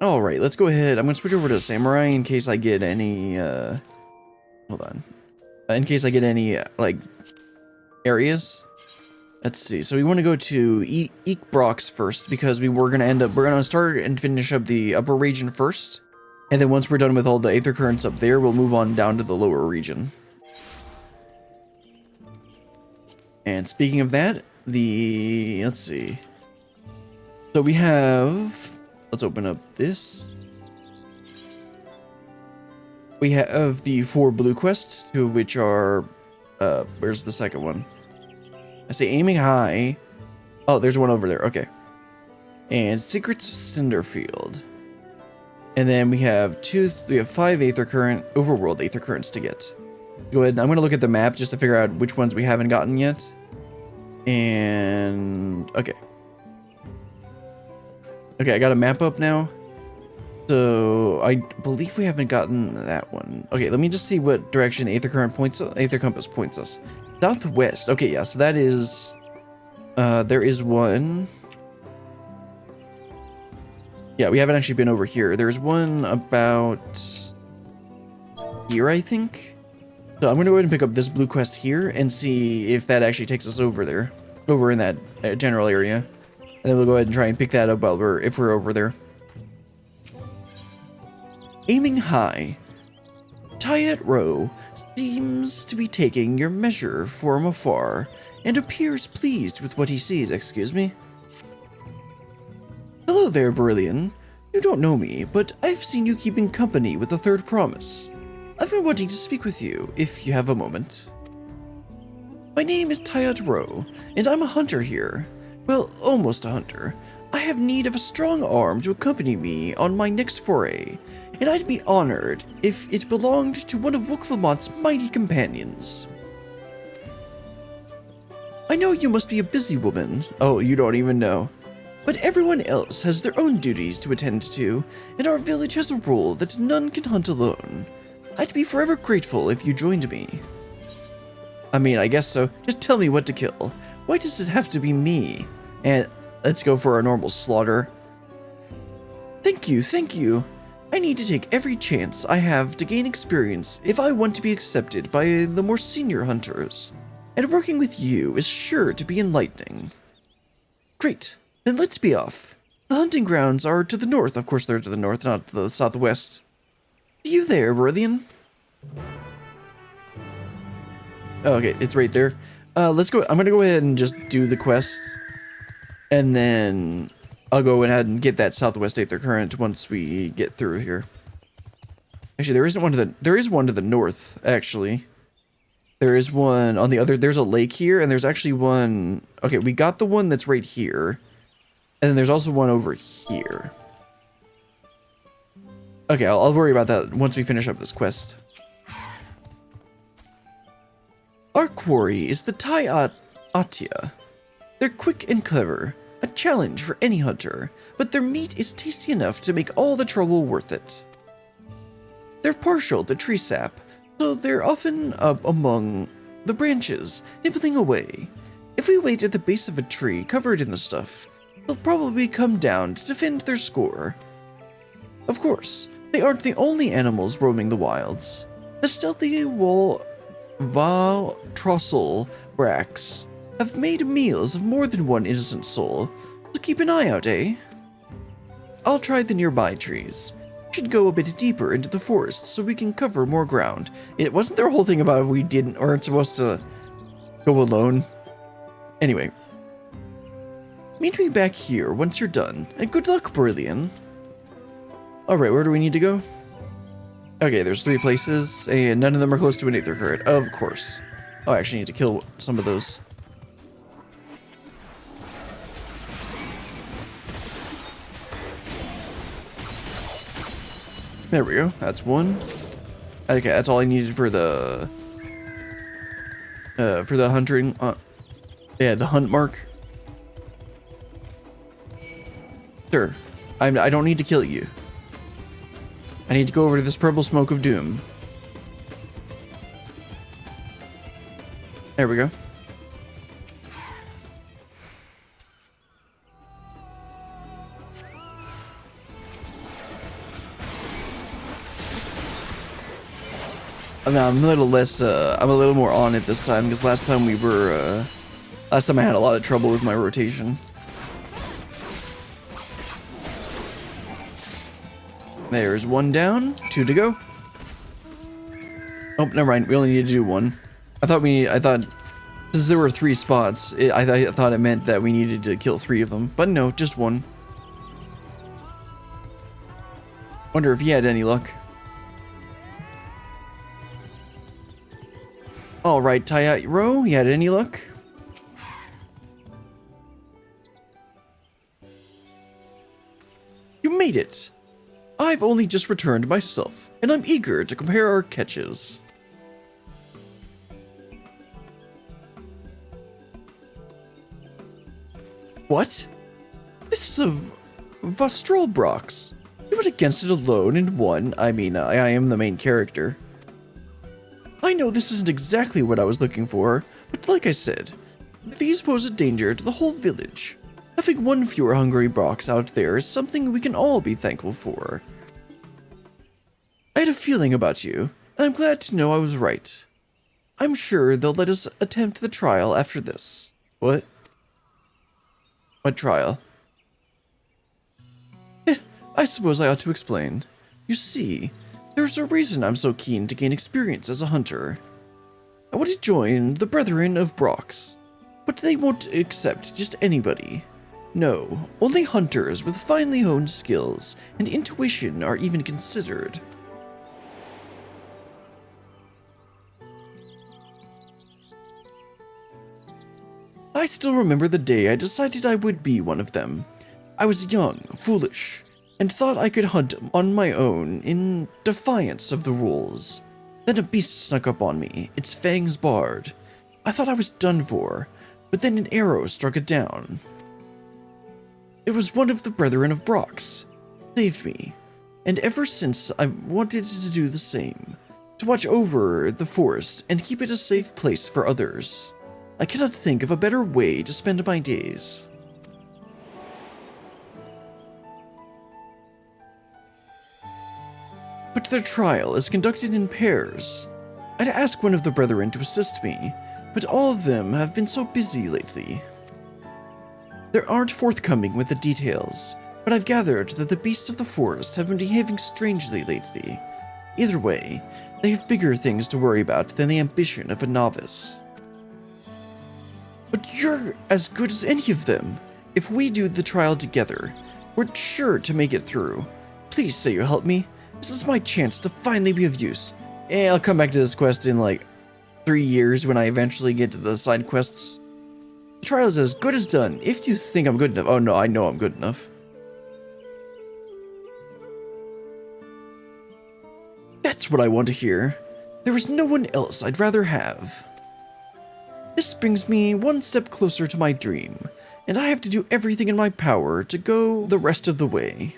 All right, let's go ahead. I'm gonna switch over to Samurai in case I get any. Hold on. In case I get any like areas. Let's see. So we want to go to Eekbrox first because we're gonna start and finish up the upper region first, and then once we're done with all the Aethercurrents up there, we'll move on down to the lower region. And speaking of that, let's see. So we have. Let's open up this. We have the 4 blue quests, 2 of which are. Where's the second one? I say aiming high. Oh, there's one over there. Okay. And Secrets of Cinderfield. And then we have 5 Aethercurrent, Overworld Aethercurrents to get. Go ahead. I'm going to look at the map just to figure out which ones we haven't gotten yet. And okay. Okay, I got a map up now. So I believe we haven't gotten that one. Okay, let me just see what direction Aether Compass points us. Southwest. Okay, yeah, so that is there is one. Yeah, we haven't actually been over here. There's one about here, I think. So I'm gonna go ahead and pick up this blue quest here and see if that actually takes us over there. Over in that general area. And then we'll go ahead and try and pick that up if we're over there. Aiming high. Tyat Row seems to be taking your measure from afar and appears pleased with what he sees. Excuse me? Hello there, Beryllian. You don't know me, but I've seen you keeping company with the Third Promise. I've been wanting to speak with you, if you have a moment. My name is Tyat Row, and I'm a hunter here. Well, almost a hunter. I have need of a strong arm to accompany me on my next foray, and I'd be honored if it belonged to one of Wooklamot's mighty companions. I know you must be a busy woman. Oh, you don't even know. But everyone else has their own duties to attend to, and our village has a rule that none can hunt alone. I'd be forever grateful if you joined me. I mean, I guess so. Just tell me what to kill. Why does it have to be me? And let's go for a normal slaughter. Thank you, thank you. I need to take every chance I have to gain experience if I want to be accepted by the more senior hunters. And working with you is sure to be enlightening. Great, then let's be off. The hunting grounds are to the north. Of course they're to the north, not the southwest. See you there, Beryllian. Okay, it's right there. Let's go. I'm gonna go ahead and just do the quest. And then I'll go ahead and get that Southwest Aethercurrent once we get through here. Actually, there is one to the north, actually. There is one on the other, there's a lake here, and there's actually one, okay, we got the one that's right here. And then there's also one over here. Okay, I'll worry about that once we finish up this quest. Our quarry is the Atia. They're quick and clever, a challenge for any hunter, but their meat is tasty enough to make all the trouble worth it. They're partial to tree sap, so they're often up among the branches, nibbling away. If we wait at the base of a tree covered in the stuff, they'll probably come down to defend their score. Of course, they aren't the only animals roaming the wilds. The stealthy Valtrossel bracks have made meals of more than one innocent soul, so keep an eye out, eh? I'll try the nearby trees. Should go a bit deeper into the forest so we can cover more ground. It wasn't there a whole thing about we weren't supposed to go alone. Anyway. Meet me back here once you're done, and good luck, Beryllian. Alright, where do we need to go? Okay, there's 3 places, and none of them are close to an Aethercurrent, of course. Oh, I actually need to kill some of those. There we go, that's one. Okay, that's all I needed for the hunting, yeah, the hunt mark. Sure, I don't need to kill you. I need to go over to this purple smoke of doom. There we go. I mean, I'm a little less, I'm a little more on it this time, because last time last time I had a lot of trouble with my rotation. There's one down, 2 to go. Oh, never mind, we only need to do 1. I thought, since there were 3 spots, I thought it meant that we needed to kill 3 of them, but no, just 1. Wonder if he had any luck. Alright, Tyro, you had any luck? You made it! I've only just returned myself, and I'm eager to compare our catches. What? This is a Vostrolbrox. You went against it alone and won. I mean, I am the main character. I know this isn't exactly what I was looking for, but like I said, these pose a danger to the whole village. Having one fewer hungry Brox out there is something we can all be thankful for. I had a feeling about you, and I'm glad to know I was right. I'm sure they'll let us attempt the trial after this. What? What trial? I suppose I ought to explain. You see, there's a reason I'm so keen to gain experience as a hunter. I want to join the Brethren of Brox, but they won't accept just anybody. No, only hunters with finely honed skills and intuition are even considered. I still remember the day I decided I would be one of them. I was young, foolish, and thought I could hunt on my own in defiance of the rules. Then a beast snuck up on me, its fangs bared. I thought I was done for, but then an arrow struck it down. It was one of the Brethren of Brox. Saved me, and ever since I wanted to do the same, to watch over the forest and keep it a safe place for others. I cannot think of a better way to spend my days. But their trial is conducted in pairs. I'd ask one of the Brethren to assist me, but all of them have been so busy lately. They aren't forthcoming with the details, but I've gathered that the beasts of the forest have been behaving strangely lately. Either way, they have bigger things to worry about than the ambition of a novice. But you're as good as any of them. If we do the trial together, we're sure to make it through. Please say you'll help me. This is my chance to finally be of use. And I'll come back to this quest in like 3 years when I eventually get to the side quests. The trial is as good as done, if you think I'm good enough. Oh no, I know I'm good enough. That's what I want to hear. There is no one else I'd rather have. This brings me one step closer to my dream, and I have to do everything in my power to go the rest of the way.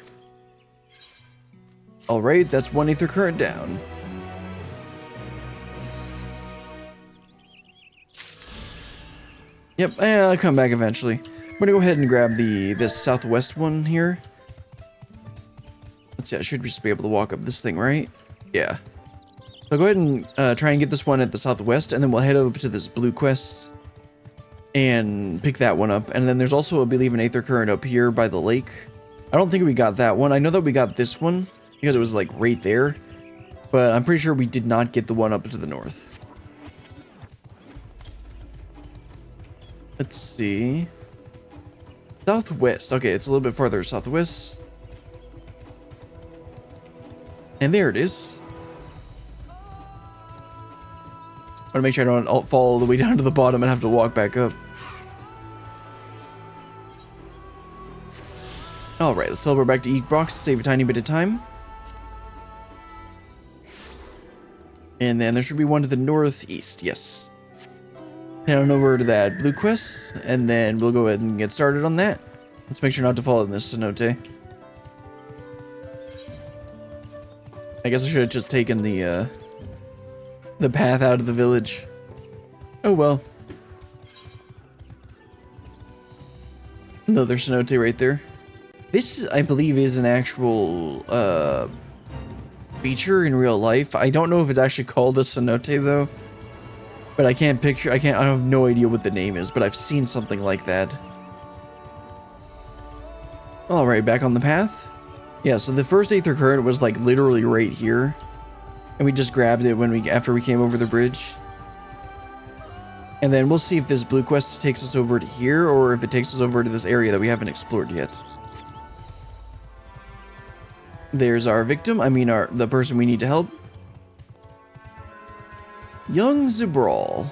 Alright, that's 1 Aethercurrent down. Yep, I'll come back eventually. I'm gonna go ahead and grab this southwest one here. Let's see, I should just be able to walk up this thing, right? Yeah. So I'll go ahead and try and get this one at the southwest, and then we'll head over to this blue quest and pick that one up. And then there's also, I believe, an Aethercurrent up here by the lake. I don't think we got that one. I know that we got this one because it was like right there, but I'm pretty sure we did not get the one up to the north. Let's see. Southwest. Okay, it's a little bit farther southwest. And there it is. I want to make sure I don't fall all the way down to the bottom and have to walk back up. Alright, let's teleport back to Brox to save a tiny bit of time. And then there should be one to the northeast, yes. Head on over to that blue quest, and then we'll go ahead and get started on that. Let's make sure not to fall in this cenote. I guess I should have just taken the path out of the village. Oh well. Another cenote right there. This, I believe, is an actual feature in real life. I don't know if it's actually called a cenote though. But I can't picture, I have no idea what the name is, but I've seen something like that. Alright, back on the path. Yeah, so the first Aethercurrent was like literally right here. And we just grabbed it after we came over the bridge. And then we'll see if this blue quest takes us over to here, or if it takes us over to this area that we haven't explored yet. There's our victim, the person we need to help. Young Zibral.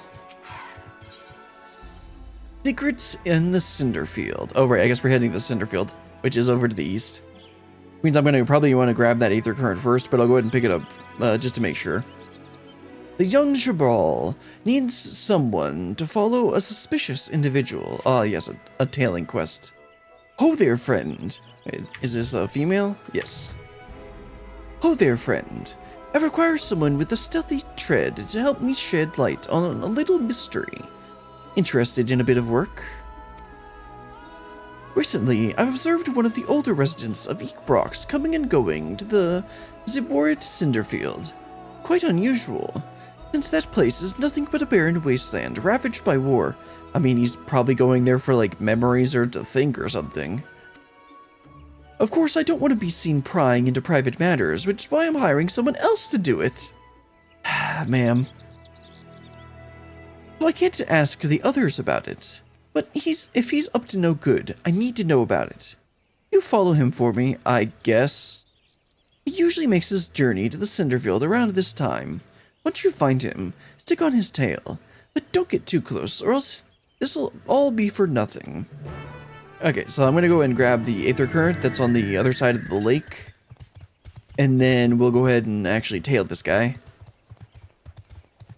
Secrets in the Cinderfield. Oh, right, I guess we're heading to the Cinderfield, which is over to the east. Means I'm gonna probably want to grab that Aethercurrent first, but I'll go ahead and pick it up just to make sure. The young Zibral needs someone to follow a suspicious individual. Ah, yes, a tailing quest. Ho there, friend. Wait, is this a female? Yes. Ho there, friend. I require someone with a stealthy tread to help me shed light on a little mystery. Interested in a bit of work? Recently, I've observed one of the older residents of Eekbrox coming and going to the Ziborit Cinderfield. Quite unusual, since that place is nothing but a barren wasteland ravaged by war. I mean, he's probably going there for like memories or to think or something. Of course, I don't want to be seen prying into private matters, which is why I'm hiring someone else to do it. Ma'am. So I can't ask the others about it, but if he's up to no good, I need to know about it. You follow him for me, I guess. He usually makes his journey to the Cinderfield around this time. Once you find him, stick on his tail, but don't get too close, or else this'll all be for nothing. Okay, so I'm gonna go and grab the Aethercurrent that's on the other side of the lake. And then we'll go ahead and actually tail this guy.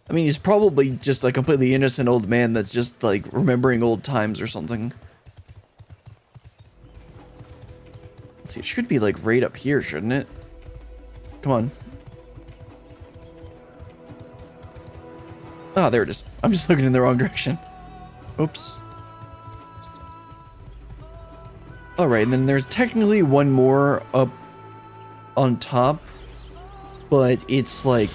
I mean, he's probably just a completely innocent old man that's just, like, remembering old times or something. Let's see, it should be, like, right up here, shouldn't it? Come on. Ah, there it is. I'm just looking in the wrong direction. Oops. Alright, and then there's technically one more up on top, but it's like,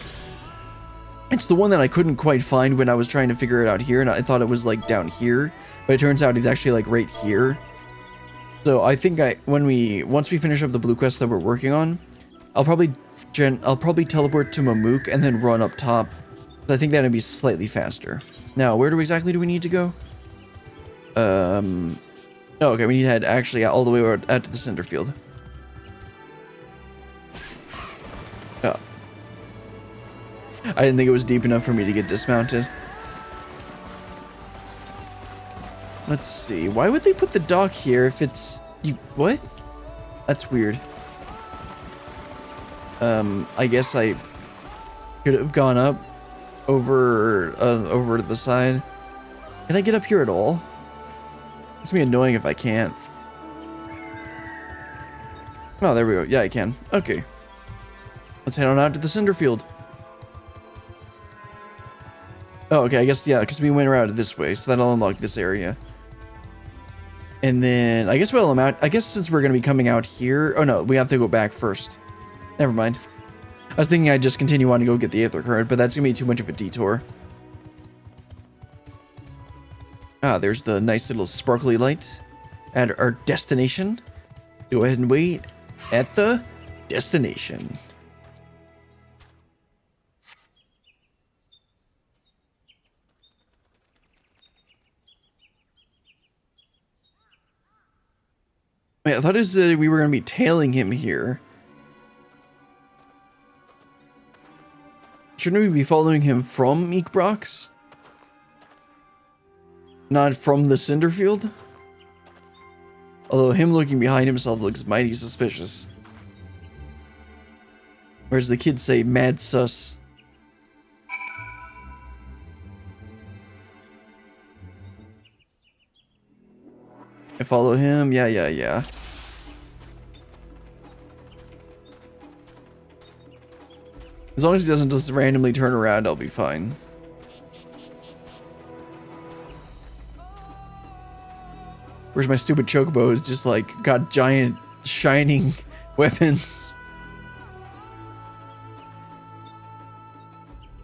it's the one that I couldn't quite find when I was trying to figure it out here, and I thought it was like down here, but it turns out it's actually like right here. So I think once we finish up the blue quest that we're working on, I'll probably teleport to Mamook and then run up top. I think that'd be slightly faster. Now, where exactly do we need to go? Oh, okay, we need to head actually all the way out to the Cinderfield. Oh. I didn't think it was deep enough for me to get dismounted. Let's see. Why would they put the dock here if it's... What? That's weird. I guess I could have gone up over to the side. Can I get up here at all? It's gonna be annoying if I can't. Oh, there we go. Yeah, I can. Okay. Let's head on out to the Cinderfield. Oh, okay, I guess, yeah, because we went around this way, so that'll unlock this area. And then, I guess while I'm out, I guess since we're gonna be coming out here... Oh, no, we have to go back first. Never mind. I was thinking I'd just continue on to go get the Aethercurrent, but that's gonna be too much of a detour. Ah, there's the nice little sparkly light at our destination. Go ahead and wait at the destination. Wait, I thought it said we were going to be tailing him here. Shouldn't we be following him from Eekbrox? Not from the Cinderfield? Although him looking behind himself looks mighty suspicious. Or as the kids say, mad sus. I follow him? Yeah. As long as he doesn't just randomly turn around, I'll be fine. Where's my stupid chocobo? It's just like got giant shining weapons.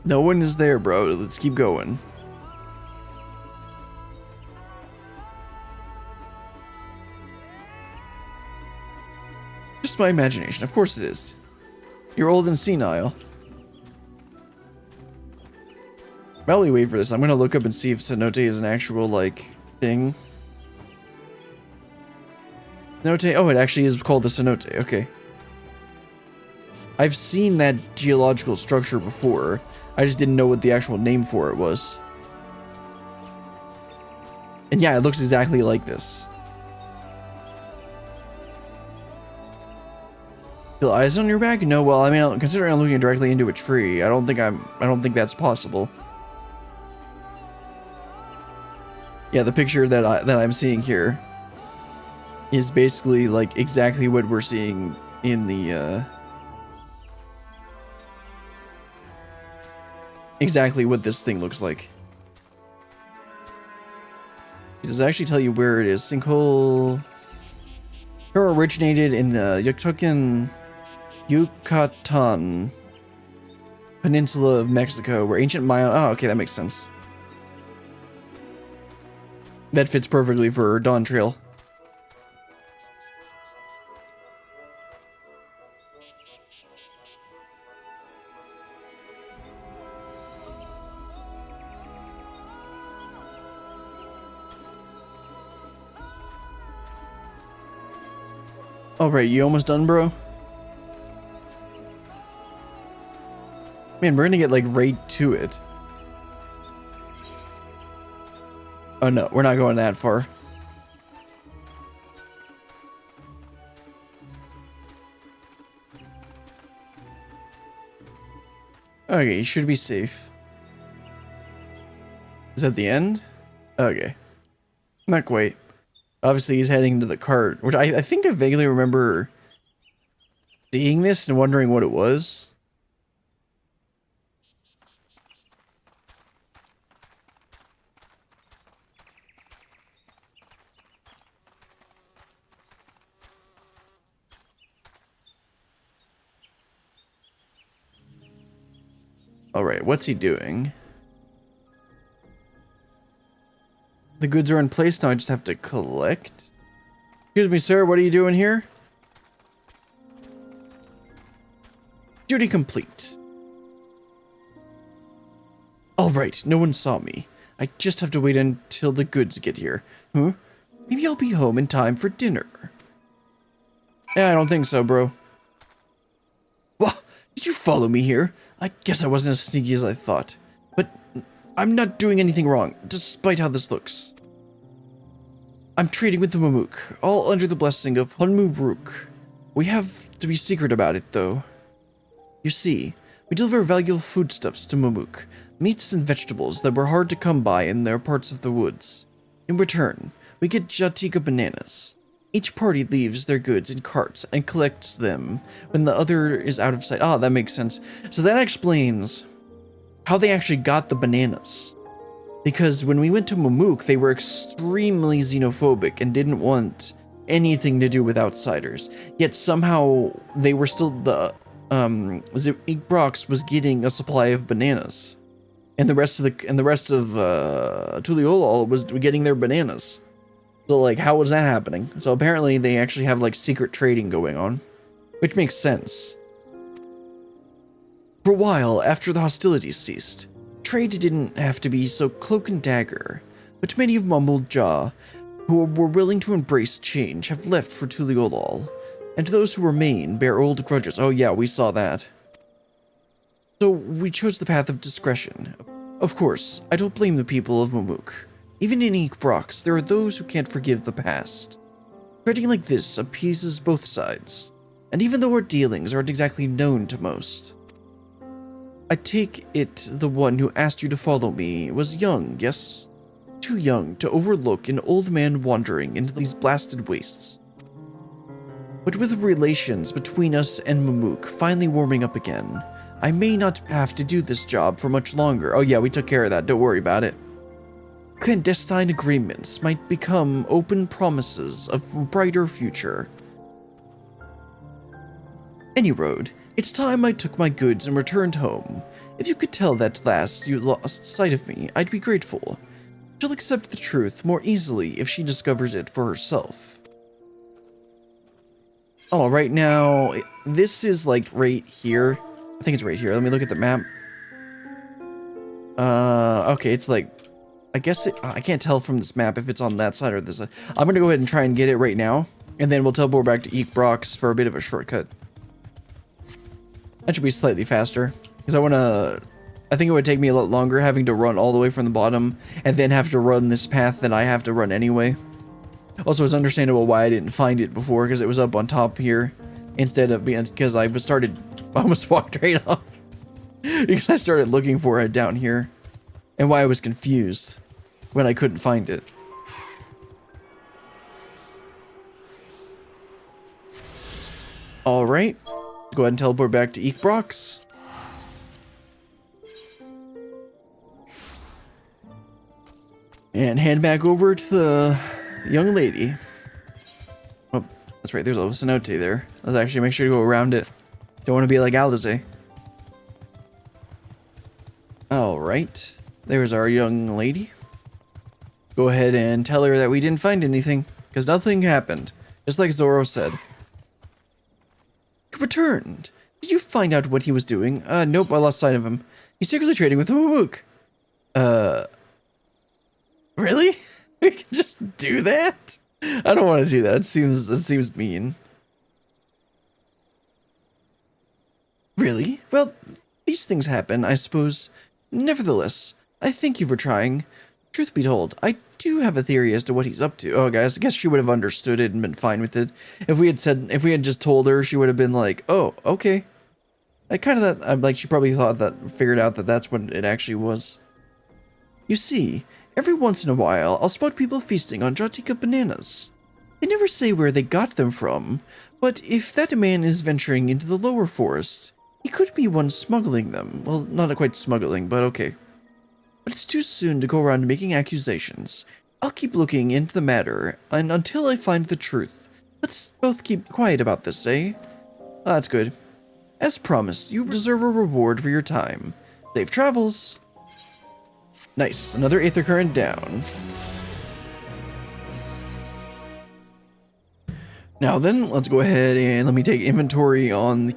No one is there, bro. Let's keep going. Just my imagination. Of course it is. You're old and senile. While we wait for this, I'm gonna look up and see if cenote is an actual, like, thing. Cenote? Oh, it actually is called the cenote. Okay. I've seen that geological structure before. I just didn't know what the actual name for it was. And yeah, it looks exactly like this. Feel eyes on your back? No, well, I mean, considering I'm looking directly into a tree, I don't think that's possible. Yeah, the picture that I'm seeing here is basically like exactly what we're seeing in the exactly what this thing looks like. It does actually tell you where it is. Sinkhole originated in the Yucatan Peninsula of Mexico, where ancient Mayan. Oh, okay, that makes sense. That fits perfectly for Dawntrail. Alright, you almost done, bro? Man, we're gonna get, like, right to it. Oh no, we're not going that far. Okay, you should be safe. Is that the end? Okay. Not quite. Obviously, he's heading to the cart, which I think I vaguely remember seeing this and wondering what it was. Alright, what's he doing? The goods are in place, now I just have to collect. Excuse me, sir, what are you doing here? Duty complete. Alright, no one saw me. I just have to wait until the goods get here. Huh? Maybe I'll be home in time for dinner. Yeah, I don't think so, bro. What? Did you follow me here? I guess I wasn't as sneaky as I thought. But I'm not doing anything wrong, despite how this looks. I'm trading with the Mamook, all under the blessing of Hunmuruk. We have to be secret about it, though. You see, we deliver valuable foodstuffs to Mamook, meats and vegetables that were hard to come by in their parts of the woods. In return, we get Jatika bananas. Each party leaves their goods in carts and collects them when the other is out of sight. Ah, that makes sense. So that explains how they actually got the bananas. Because when we went to Mamook, they were extremely xenophobic and didn't want anything to do with outsiders. Yet somehow they were still Brox was getting a supply of bananas, and the rest of Tuliolol was getting their bananas. So like, how was that happening? So apparently they actually have like secret trading going on, which makes sense. For a while after the hostilities ceased, trade didn't have to be so cloak and dagger, but many of Mumbled Jaw who were willing to embrace change have left for Tuliolol, and those who remain bear old grudges. Oh yeah, we saw that. So we chose the path of discretion. Of course, I don't blame the people of Mamook. Even in Brox, there are those who can't forgive the past. Trading like this appeases both sides, and even though our dealings aren't exactly known to most. I take it the one who asked you to follow me was young, yes? Too young to overlook an old man wandering into these blasted wastes. But with relations between us and Mamook finally warming up again, I may not have to do this job for much longer. Oh yeah, we took care of that, don't worry about it. Clandestine agreements might become open promises of a brighter future. Any road. It's time I took my goods and returned home. If you could tell that last you lost sight of me, I'd be grateful. She'll accept the truth more easily if she discovers it for herself. Oh, right now, this is like right here. I think it's right here. Let me look at the map. Okay, it's like, I guess I can't tell from this map if it's on that side or this side. I'm gonna go ahead and try and get it right now, and then we'll teleport back to Yak for a bit of a shortcut. That should be slightly faster, because I think it would take me a lot longer having to run all the way from the bottom, and then have to run this path that I have to run anyway. Also, it's understandable why I didn't find it before, because it was up on top here, instead of being, because I almost walked right off, because I started looking for it down here, and why I was confused when I couldn't find it. Alright, go ahead and teleport back to Yak. And head back over to the young lady. Oh, that's right, there's a cenote there. Let's actually make sure to go around it. Don't want to be like Alize. Alright, there's our young lady. Go ahead and tell her that we didn't find anything, because nothing happened, just like Zoro said. You returned. Did you find out what he was doing? Nope, I lost sight of him. He's secretly trading with the Mamook. Really? We can just do that? I don't want to do that. It seems mean. Really? Well, these things happen, I suppose. Nevertheless, I thank you for trying. Truth be told, I do have a theory as to what he's up to. Oh, guys, I guess she would have understood it and been fine with it. If we had just told her, she would have been like, oh, okay. She probably figured out that that's what it actually was. You see, every once in a while, I'll spot people feasting on Jatika bananas. They never say where they got them from, but if that man is venturing into the lower forest, he could be one smuggling them. Well, not quite smuggling, but okay. But it's too soon to go around making accusations. I'll keep looking into the matter, and until I find the truth. Let's both keep quiet about this, eh? That's good. As promised, you deserve a reward for your time. Safe travels! Nice, another Aethercurrent down. Now then, let's go ahead and let me take inventory on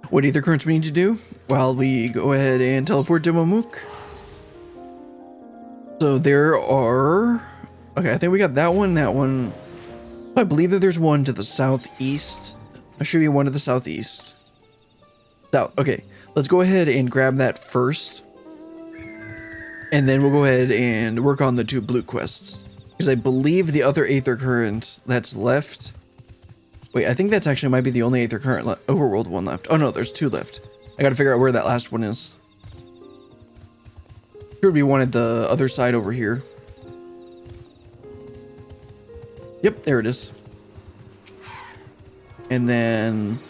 what Aethercurrents we need to do while we go ahead and teleport to Mamook. So there are... Okay, I think we got that one. I believe that there's one to the southeast. There should be one to the southeast. Okay, let's go ahead and grab that first. And then we'll go ahead and work on the 2 blue quests. Because I believe the other Aethercurrent that's left... Wait, I think that's actually might be the only Aethercurrent overworld one left. Oh no, there's 2 left. I gotta figure out where that last one is. Should be one at the other side over here. Yep, there it is. And then...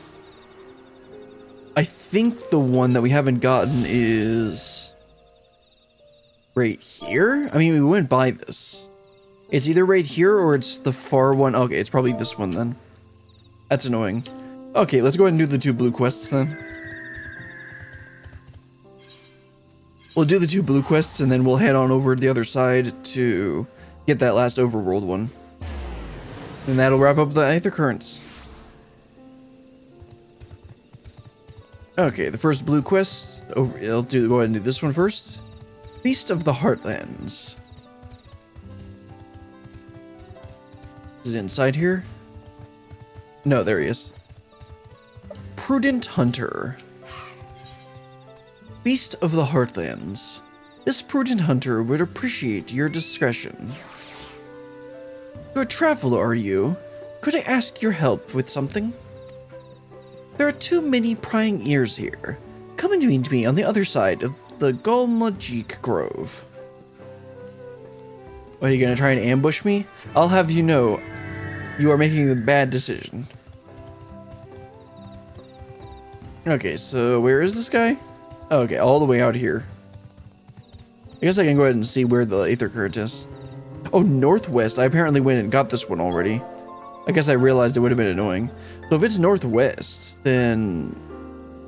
I think the one that we haven't gotten is... right here? I mean, we went by this. It's either right here or it's the far one. Okay, it's probably this one then. That's annoying. Okay, let's go ahead and do the 2 blue quests then. We'll do the 2 blue quests and then we'll head on over to the other side to get that last overworld one. And that'll wrap up the Aethercurrents. Okay, the first blue quest. Go ahead and do this one first. Beast of the Heartlands. Is it inside here? No, there he is. Prudent Hunter. Beast of the Heartlands. This prudent hunter would appreciate your discretion. You're a traveler, are you? Could I ask your help with something? There are too many prying ears here. Come and meet me on the other side of the Golmajik Grove. What, are you gonna try and ambush me? I'll have you know, you are making the bad decision. Okay, so where is this guy? Oh, okay, all the way out here. I guess I can go ahead and see where the Aethercurrent is. Oh, northwest. I apparently went and got this one already. I guess I realized it would have been annoying. So if it's northwest, then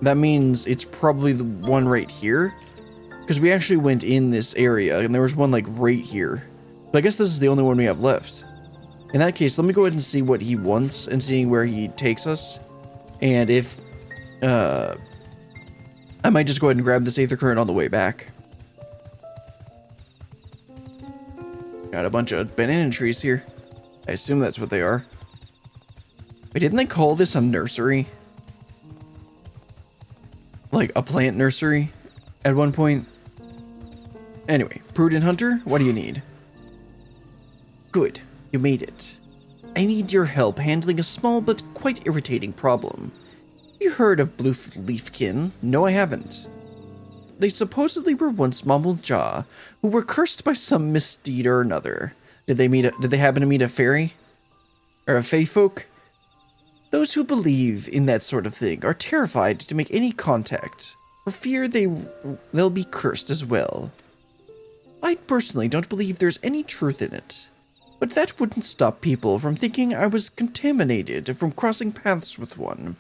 that means it's probably the one right here. Because we actually went in this area, and there was one, like, right here. So I guess this is the only one we have left. In that case, let me go ahead and see what he wants and see where he takes us. And if, I might just go ahead and grab this Aethercurrent on the way back. Got a bunch of banana trees here. I assume that's what they are. Wait, didn't they call this a nursery? Like a plant nursery at one point? Anyway, Prudent Hunter, what do you need? Good, you made it. I need your help handling a small but quite irritating problem. Have you heard of Blue Leafkin? No, I haven't. They supposedly were once Mammel-Jaw, who were cursed by some misdeed or another. Did they happen to meet a fairy? Or a fae folk? Those who believe in that sort of thing are terrified to make any contact, for fear they'll be cursed as well. I personally don't believe there's any truth in it, but that wouldn't stop people from thinking I was contaminated from crossing paths with one.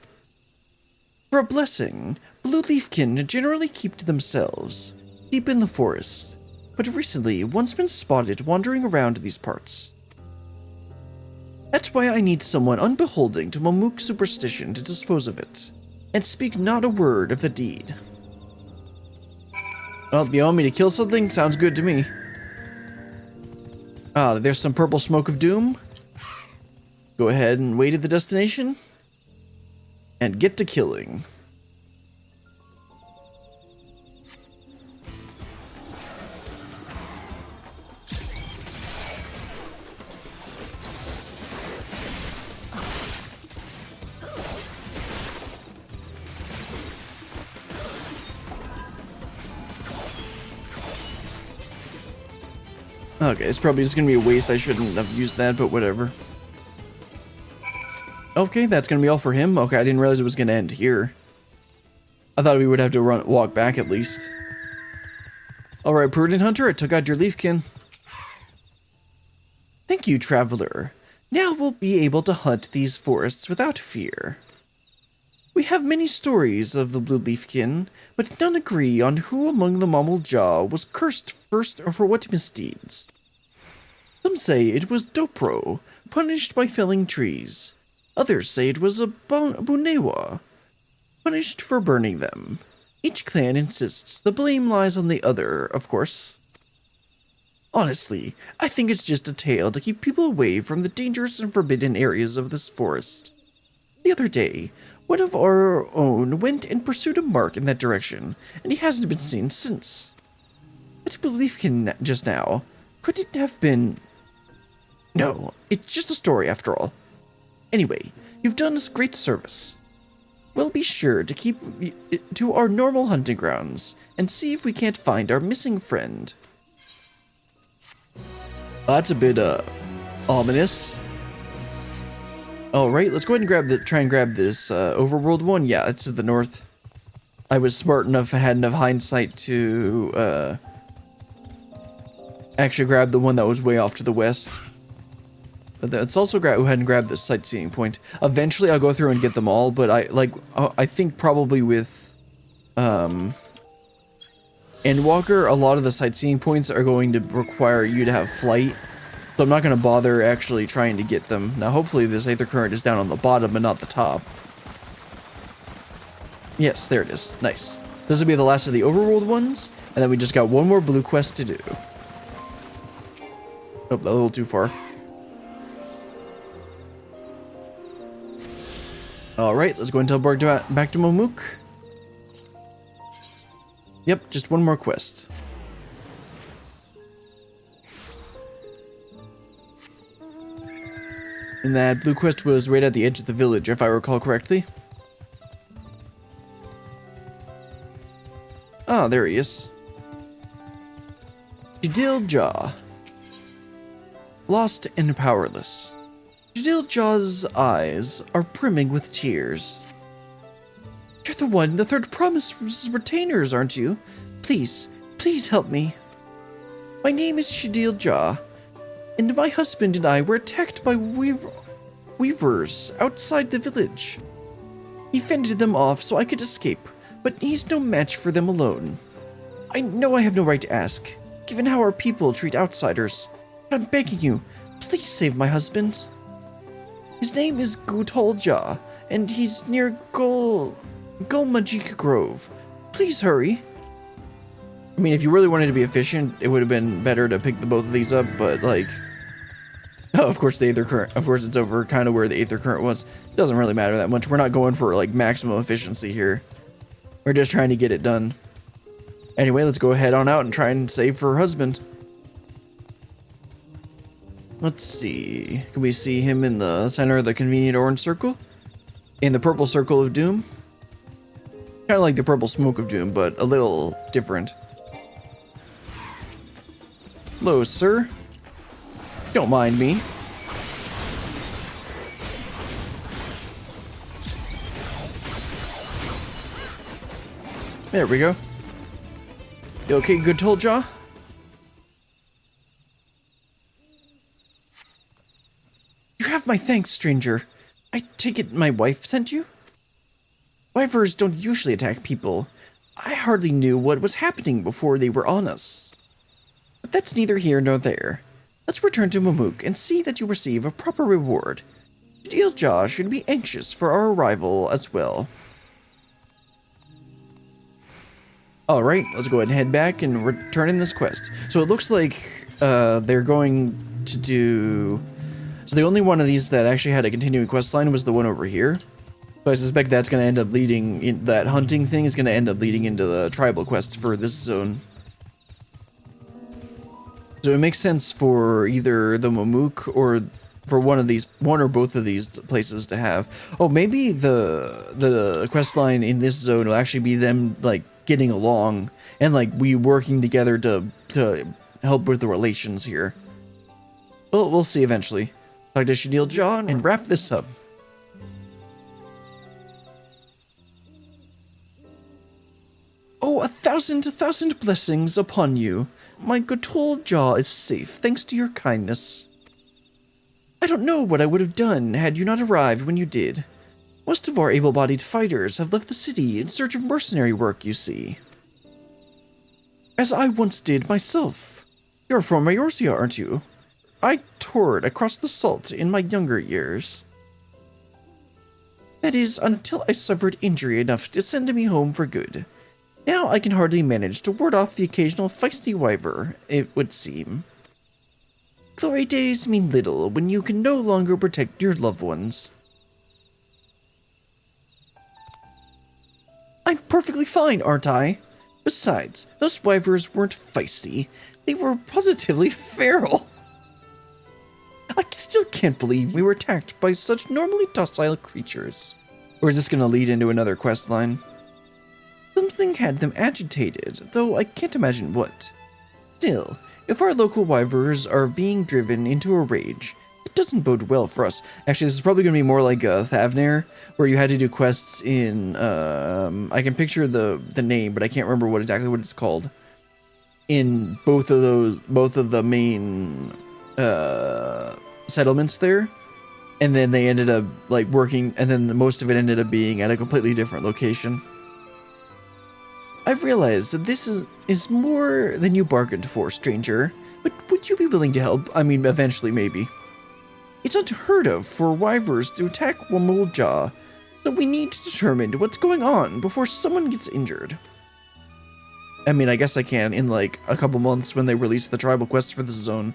For a blessing, Blue Leafkin generally keep to themselves, deep in the forest, but recently one's been spotted wandering around these parts. That's why I need someone unbeholding to Mamook superstition to dispose of it, and speak not a word of the deed. Oh, you want me to kill something? Sounds good to me. Ah, there's some purple smoke of doom. Go ahead and wait at the destination. And get to killing. Okay, it's probably just gonna be a waste. I shouldn't have used that, but whatever. Okay, that's gonna be all for him. Okay, I didn't realize it was gonna end here. I thought we would have to walk back at least. Alright, Prudent Hunter, I took out your Leafkin. Thank you, Traveler. Now we'll be able to hunt these forests without fear. We have many stories of the Blue Leafkin, but none agree on who among the Mammel-Jaw was cursed first or for what misdeeds. Some say it was Dopro, punished by felling trees. Others say it was a Bunewa, punished for burning them. Each clan insists the blame lies on the other, of course. Honestly, I think it's just a tale to keep people away from the dangerous and forbidden areas of this forest. The other day, one of our own went and pursued a mark in that direction, and he hasn't been seen since. That Leafkin just now, could it have been... No, it's just a story after all. Anyway, you've done us great service. We'll be sure to keep to our normal hunting grounds, and see if we can't find our missing friend. That's a bit, ominous. Alright, let's go ahead and try and grab this, overworld one. Yeah, it's to the north. I was smart enough and had enough hindsight to, actually grab the one that was way off to the west. But let's also go ahead and grab this sightseeing point. Eventually I'll go through and get them all, but I think probably with, Endwalker, a lot of the sightseeing points are going to require you to have flight. So I'm not going to bother actually trying to get them. Now hopefully this Aethercurrent is down on the bottom and not the top. Yes, there it is. Nice. This will be the last of the overworld ones, and then we just got one more blue quest to do. Oh, a little too far. Alright, let's go and teleport back to Mamook. Yep, just one more quest. And that blue quest was right at the edge of the village, if I recall correctly. Ah, there he is. Jadil-Jaw. Lost and powerless. Jadil-Jaw's eyes are brimming with tears. You're the one in the third promise retainers, aren't you? Please, please help me. My name is Jadil-Jaw, and my husband and I were attacked by weavers outside the village. He fended them off so I could escape, but he's no match for them alone. I know I have no right to ask, given how our people treat outsiders, but I'm begging you, please save my husband. His name is Gutolja, and he's near Gulmajik Grove. Please hurry. I mean, if you really wanted to be efficient, it would have been better to pick the both of these up, but like... Oh, of course the Aethercurrent. Of course it's over kind of where the Aethercurrent was. It doesn't really matter that much. We're not going for like maximum efficiency here. We're just trying to get it done. Anyway, let's go head on out and try and save her husband. Let's see. Can we see him in the center of the convenient orange circle? In the purple circle of doom? Kind of like the purple smoke of doom, but a little different. Hello, sir. Don't mind me. There we go. You okay, Gutolja? You have my thanks, stranger. I take it my wife sent you? Wyvers don't usually attack people. I hardly knew what was happening before they were on us. But that's neither here nor there. Let's return to Mamuk and see that you receive a proper reward. Gutolja should be anxious for our arrival as well. Alright, let's go ahead and head back and return in this quest. So it looks like they're going to do... So the only one of these that actually had a continuing quest line was the one over here. So I suspect that's going to end up leading... that hunting thing is going to end up leading into the tribal quests for this zone. So it makes sense for either the Mamuk or for one or both of these places to have. Oh, maybe the quest line in this zone will actually be them like getting along and like we working together to help with the relations here. Well, we'll see eventually. Talk to Gutolja and wrap this up. Oh, a thousand blessings upon you. My Gutolja is safe, thanks to your kindness. I don't know what I would have done had you not arrived when you did. Most of our able-bodied fighters have left the city in search of mercenary work, you see. As I once did myself. You're from Eorzea, aren't you? I toured across the salt in my younger years. That is, until I suffered injury enough to send me home for good. Now I can hardly manage to ward off the occasional feisty wyver, it would seem. Glory days mean little when you can no longer protect your loved ones. I'm perfectly fine, aren't I? Besides, those wyvers weren't feisty. They were positively feral. I still can't believe we were attacked by such normally docile creatures. Or is this going to lead into another quest line? Something had them agitated, though I can't imagine what. Still, if our local wyvers are being driven into a rage, it doesn't bode well for us. Actually, this is probably going to be more like Thavnair, where you had to do quests in, I can picture the name, but I can't remember exactly what it's called. In both of the main, settlements there. And then they ended up, like, working, and then most of it ended up being at a completely different location. I've realized that this is more than you bargained for, stranger, but would you be willing to help? I mean, eventually, maybe. It's unheard of for wyvers to attack Gutolja, so we need to determine what's going on before someone gets injured. I mean, I guess I can in, like, a couple months when they release the tribal quests for this zone.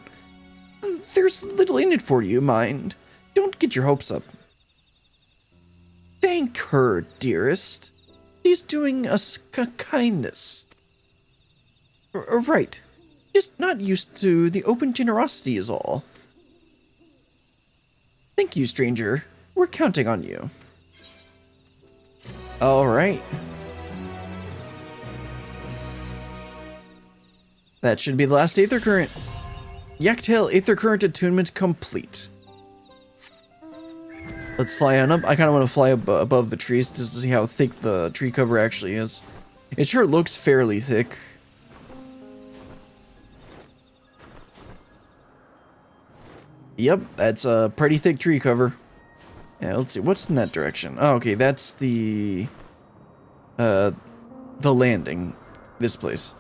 There's little in it for you, mind. Don't get your hopes up. Thank her, dearest. She's doing us a kindness. Right. Just not used to the open generosity is all. Thank you, stranger. We're counting on you. Alright. That should be the last Aethercurrent. Yak T'ell Aethercurrent attunement complete. Let's fly on up. I kind of want to fly up above the trees just to see how thick the tree cover actually is. It sure looks fairly thick. Yep, that's a pretty thick tree cover. Yeah, let's see. What's in that direction? Oh, okay, that's the landing. This place.